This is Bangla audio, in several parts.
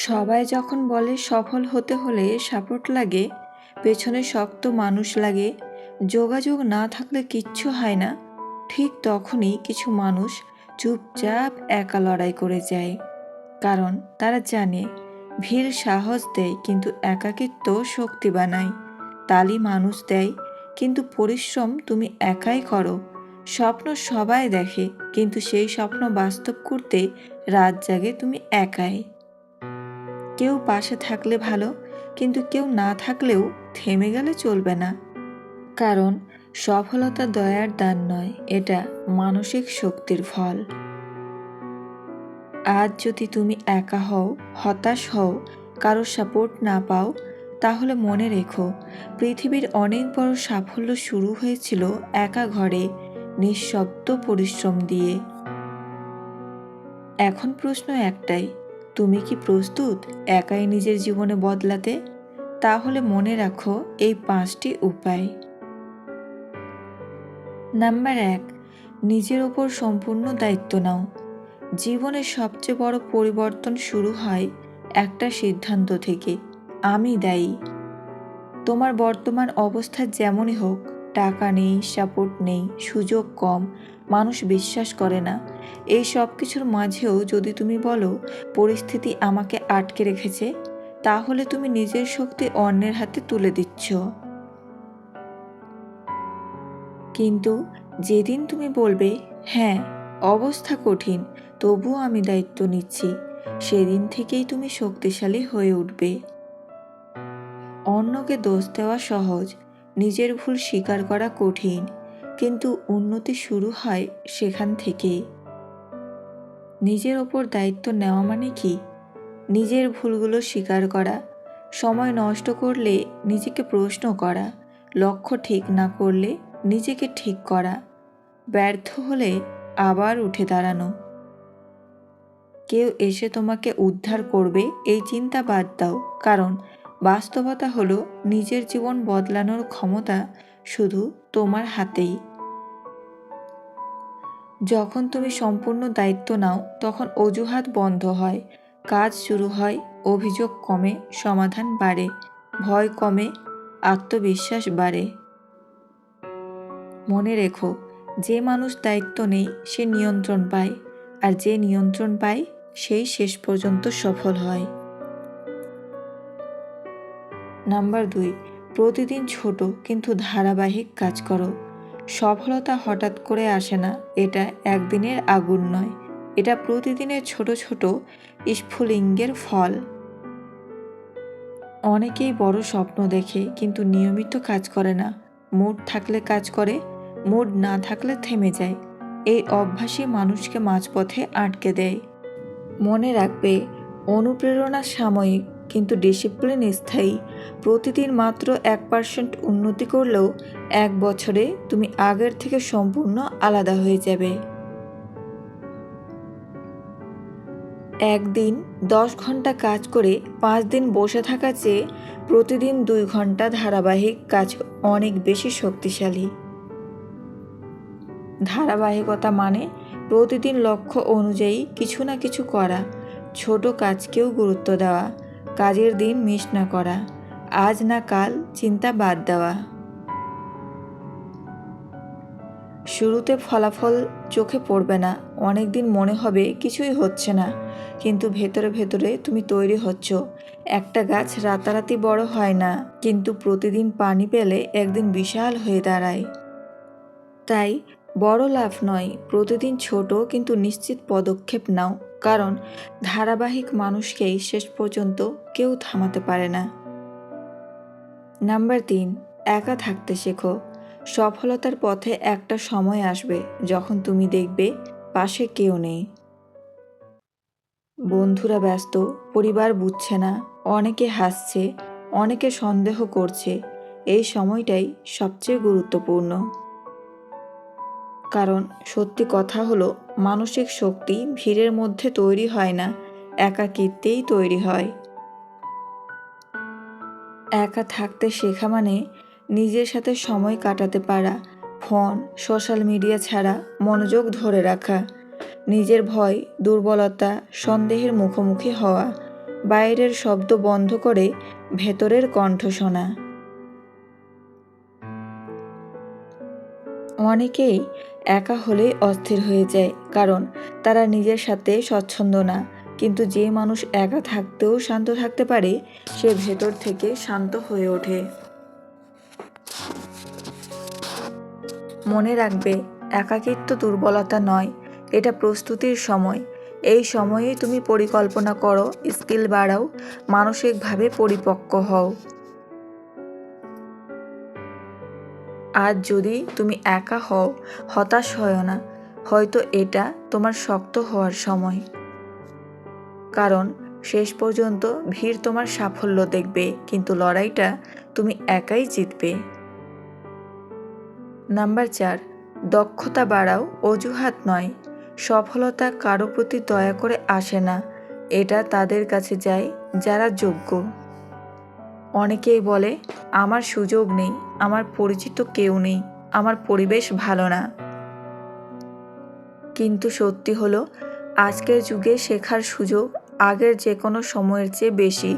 সবাই যখন বলে সফল হতে হলে সাপোর্ট লাগে, পেছনে শক্ত মানুষ লাগে, যোগাযোগ না থাকলে কিচ্ছু হয় না, ঠিক তখনই কিছু মানুষ চুপচাপ একা লড়াই করে যায়। কারণ তারা জানে ভিড় সাহস দেয় কিন্তু একাকিত্ব শক্তি বানায়। তালি মানুষ দেয় কিন্তু পরিশ্রম তুমি একাই করো। স্বপ্ন সবাই দেখে কিন্তু সেই স্বপ্ন বাস্তব করতে রাত জাগে তুমি একাই। কেউ পাশে থাকলে ভালো, কিন্তু কেউ না থাকলেও থেমে গেলে চলবে না। কারণ সফলতা দয়ার দান নয়, এটা মানসিক শক্তির ফল। আজ যদি তুমি একা হও, হতাশ হও, কারো সাপোর্ট না পাও, তাহলে মনে রেখো পৃথিবীর অনেক বড় সাফল্য শুরু হয়েছিল একা ঘরে, নিঃশব্দ পরিশ্রম দিয়ে। এখন প্রশ্ন একটাই, তুমি কি প্রস্তুত একাই নিজের জীবনে বদলাতে? তাহলে মনে রাখো এই 5টি উপায়। নাম্বার 1, নিজের ওপর সম্পূর্ণ দায়িত্ব নাও। জীবনের সবচেয়ে বড় পরিবর্তন শুরু হয় একটা সিদ্ধান্ত থেকে, আমি দায়ী। তোমার বর্তমান অবস্থা যেমনই হোক, টাকা নেই, সাপোর্ট নেই, সুযোগ কম, মানুষ বিশ্বাস করে না, এই সব কিছুর মাঝেও যদি তুমি বলো পরিস্থিতি আমাকে আটকে রেখেছে, তাহলে তুমি নিজের শক্তি অন্যের হাতে তুলে দিচ্ছ। কিন্তু যেদিন তুমি বলবে হ্যাঁ, অবস্থা কঠিন, তবুও আমি দায়িত্ব নিচ্ছি, সেদিন থেকেই তুমি শক্তিশালী হয়ে উঠবে। অন্যকে দোষ দেওয়া সহজ, নিজের ভুল স্বীকার করা কঠিন, কিন্তু উন্নতি শুরু হয় সেখান থেকেই। নিজের ওপর দায়িত্ব নেওয়া মানে কি? নিজের ভুলগুলো স্বীকার করা, সময় নষ্ট করলে নিজেকে প্রশ্ন করা, লক্ষ্য ঠিক না করলে নিজেকে ঠিক করা, ব্যর্থ হলে আবার উঠে দাঁড়ানো। কেউ এসে তোমাকে উদ্ধার করবে এই চিন্তা বাদ দাও, কারণ বাস্তবতা হলো নিজের জীবন বদলানোর ক্ষমতা শুধু তোমার হাতেই। যখন তুমি সম্পূর্ণ দায়িত্ব নাও তখন অজুহাত বন্ধ হয়, কাজ শুরু হয়, অভিযোগ কমে, সমাধান বাড়ে, ভয় কমে, আত্মবিশ্বাস বাড়ে। মনে রেখো, যে মানুষ দায়িত্ব নেই সে নিয়ন্ত্রণ পায়, আর যে নিয়ন্ত্রণ পায় সেই শেষ পর্যন্ত সফল হয়। নাম্বার 2, প্রতিদিন ছোট কিন্তু ধারাবাহিক কাজ করো। সফলতা হঠাৎ করে আসে না, এটা একদিনের আগুন নয়, এটা প্রতিদিনের ছোট ছোট স্ফুলিঙ্গের ফল। অনেকেই বড় স্বপ্ন দেখে কিন্তু নিয়মিত কাজ করে না, মুড থাকলে কাজ করে, মুড না থাকলে থেমে যায়। এই অভ্যাসই মানুষকে মাঝপথে আটকে দেয়। মনে রাখবে, অনুপ্রেরণা সাময়িক কিন্তু ডিসিপ্লিন স্থায়ী। প্রতিদিন মাত্র 1% উন্নতি করলেও 1 বছরে তুমি আগের থেকে সম্পূর্ণ আলাদা হয়ে যাবে। একদিন 10 ঘন্টা কাজ করে 5 দিন বসে থাকার চেয়ে প্রতিদিন 2 ঘন্টা ধারাবাহিক কাজ অনেক বেশি শক্তিশালী। ধারাবাহিকতা মানে প্রতিদিন লক্ষ্য অনুযায়ী কিছু না কিছু করা, ছোট কাজকেও গুরুত্ব দেওয়া, কাজের দিন মিস না করা, আজ না কাল চিন্তা বাদ দেওয়া। শুরুতে ফলাফল চোখে পড়বে না, অনেক দিন মনে হবে কিছুই হচ্ছে না, কিন্তু ভেতরে ভেতরে তুমি তৈরি হচ্ছ। একটা গাছ রাতারাতি বড় হয় না, কিন্তু প্রতিদিন পানি পেলে একদিন বিশাল হয়ে দাঁড়ায়। তাই বড় লাভ নয়, প্রতিদিন ছোট কিন্তু নিশ্চিত পদক্ষেপ নাও, কারণ ধারাবাহিক মানুষকেই শেষ পর্যন্ত কেউ থামাতে পারে না। নাম্বার 3, একা থাকতে শেখো। সফলতার পথে একটা সময় আসবে যখন তুমি দেখবে পাশে কেউ নেই। বন্ধুরা ব্যস্ত, পরিবার বুঝছে না, অনেকে হাসছে, অনেকে সন্দেহ করছে। এই সময়টাই সবচেয়ে গুরুত্বপূর্ণ। কারণ সত্যি কথা হলো, মানসিক শক্তি ভিড়ের মধ্যে তৈরি হয় না, একাকিত্বেই তৈরি হয়। একা থাকতে শেখা মানে নিজের সাথে সময় কাটাতে পারা, ফোন, সোশ্যাল মিডিয়া ছাড়া মনোযোগ ধরে রাখা, নিজের ভয়, দুর্বলতা, সন্দেহের মুখোমুখি হওয়া, বাইরের শব্দ বন্ধ করে ভেতরের কণ্ঠ শোনা। অনেকেই একা হলে অস্থির হয়ে যায়, কারণ তারা নিজের সাথে স্বচ্ছন্দ না। কিন্তু যে মানুষ একা থাকতেও শান্ত থাকতে পারে, সে ভেতর থেকে শান্ত হয়ে ওঠে। মনে রাখবে, একাকিত্ব দুর্বলতা নয়, এটা প্রস্তুতির সময়। এই সময়েই তুমি পরিকল্পনা করো, স্কিল বাড়াও, মানসিকভাবে পরিপক্ক হও। আজ যদি তুমি একা হও, হতাশ হও না। হয়তো এটা তোমার শক্ত হওয়ার সময়। কারণ শেষ পর্যন্ত ভিড় তোমার সাফল্য দেখবে, কিন্তু লড়াইটা তুমি একাই জিতবে। নাম্বার 4, দক্ষতা বাড়াও, অজুহাত নয়। সফলতা কারো প্রতি দয়া করে আসে না, এটা তাদের কাছে যায় যারা যোগ্য। অনেকেই বলে, আমার সুযোগ নেই, আমার পরিচিত কেউ নেই, আমার পরিবেশ ভালো না। কিন্তু সত্যি হলো, আজকের যুগে শেখার সুযোগ আগের যে কোনো সময়ের চেয়ে বেশি।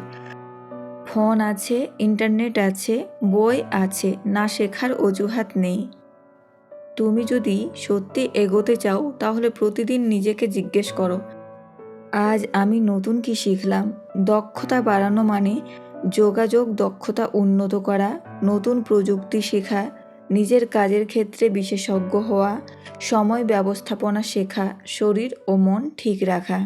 ফোন আছে, ইন্টারনেট আছে, বই আছে, না শেখার অজুহাত নেই। তুমি যদি সত্যি এগোতে চাও, তাহলে প্রতিদিন নিজেকে জিজ্ঞেস করো, আজ আমি নতুন কি শিখলাম? দক্ষতা বাড়ানো মানে যোগাযোগ দক্ষতা উন্নত করা, নতুন প্রযুক্তি শেখা, নিজের কাজের ক্ষেত্রে বিশেষজ্ঞ হওয়া, সময় ব্যবস্থাপনা শেখা, শরীর ও মন ঠিক রাখা।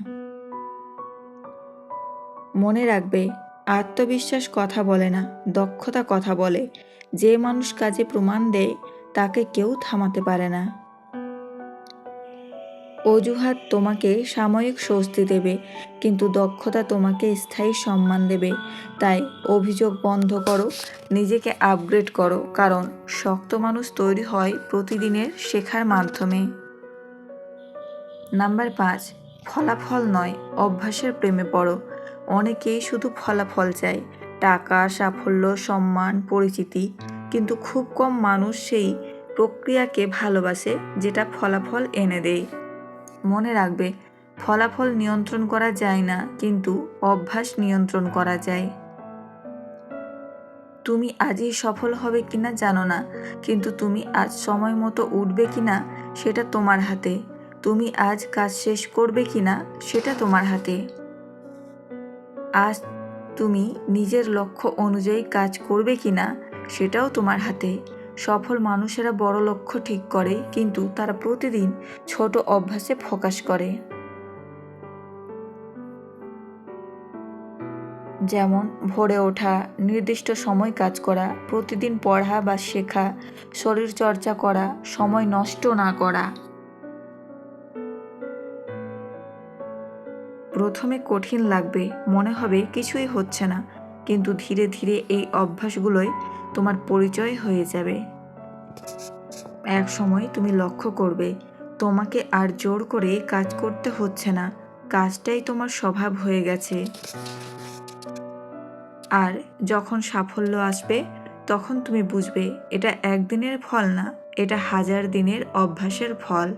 মনে রাখবে, আত্মবিশ্বাস কথা বলে না, দক্ষতা কথা বলে। যে মানুষ কাজে প্রমাণ দেয়, তাকে কেউ থামাতে পারে না। অজুহাত তোমাকে সাময়িক স্বস্তি দেবে, কিন্তু দক্ষতা তোমাকে স্থায়ী সম্মান দেবে। তাই অভিযোগ বন্ধ করো, নিজেকে আপগ্রেড করো, কারণ শক্ত মানুষ তৈরি হয় প্রতিদিনের শেখার মাধ্যমে। নাম্বার 5, ফলাফল নয়, অভ্যাসের প্রেমে পড়ো। অনেকেই শুধু ফলাফল চায়, টাকা, সাফল্য, সম্মান, পরিচিতি, কিন্তু খুব কম মানুষ সেই প্রক্রিয়াকে ভালোবাসে যেটা ফলাফল এনে দেয়। মনে রাখবে, ফলাফল নিয়ন্ত্রণ করা যায় না, কিন্তু অভ্যাস নিয়ন্ত্রণ করা যায়। তুমি আজই সফল হবে কিনা জানো না, কিন্তু তুমি আজ সময় মতো উঠবে কিনা সেটা তোমার হাতে। তুমি আজ কাজ শেষ করবে কিনা সেটা তোমার হাতে। আজ তুমি নিজের লক্ষ্য অনুযায়ী কাজ করবে কিনা সেটাও তোমার হাতে। সফল মানুষেরা বড় লক্ষ্য ঠিক করে, কিন্তু তারা প্রতিদিন ছোট অভ্যাসে ফোকাস করে। যেমন ভোরে ওঠা, নির্দিষ্ট সময় কাজ করা, প্রতিদিন পড়া বা শেখা, শরীর চর্চা করা, সময় নষ্ট না করা। প্রথমে কঠিন লাগবে, মনে হবে কিছুই হচ্ছে না, কিন্তু ধীরে ধীরে এই অভ্যাসগুলোই তোমার পরিচয় হয়ে যাবে। এক সময় তুমি লক্ষ্য করবে, তোমাকে আর জোর করে কাজ করতে হচ্ছে না, কাজটাই তোমার স্বভাব হয়ে গেছে। আর যখন সাফল্য আসবে, তখন তুমি বুঝবে এটা একদিনের ফল না, এটা 1000 দিনের অভ্যাসের ফল।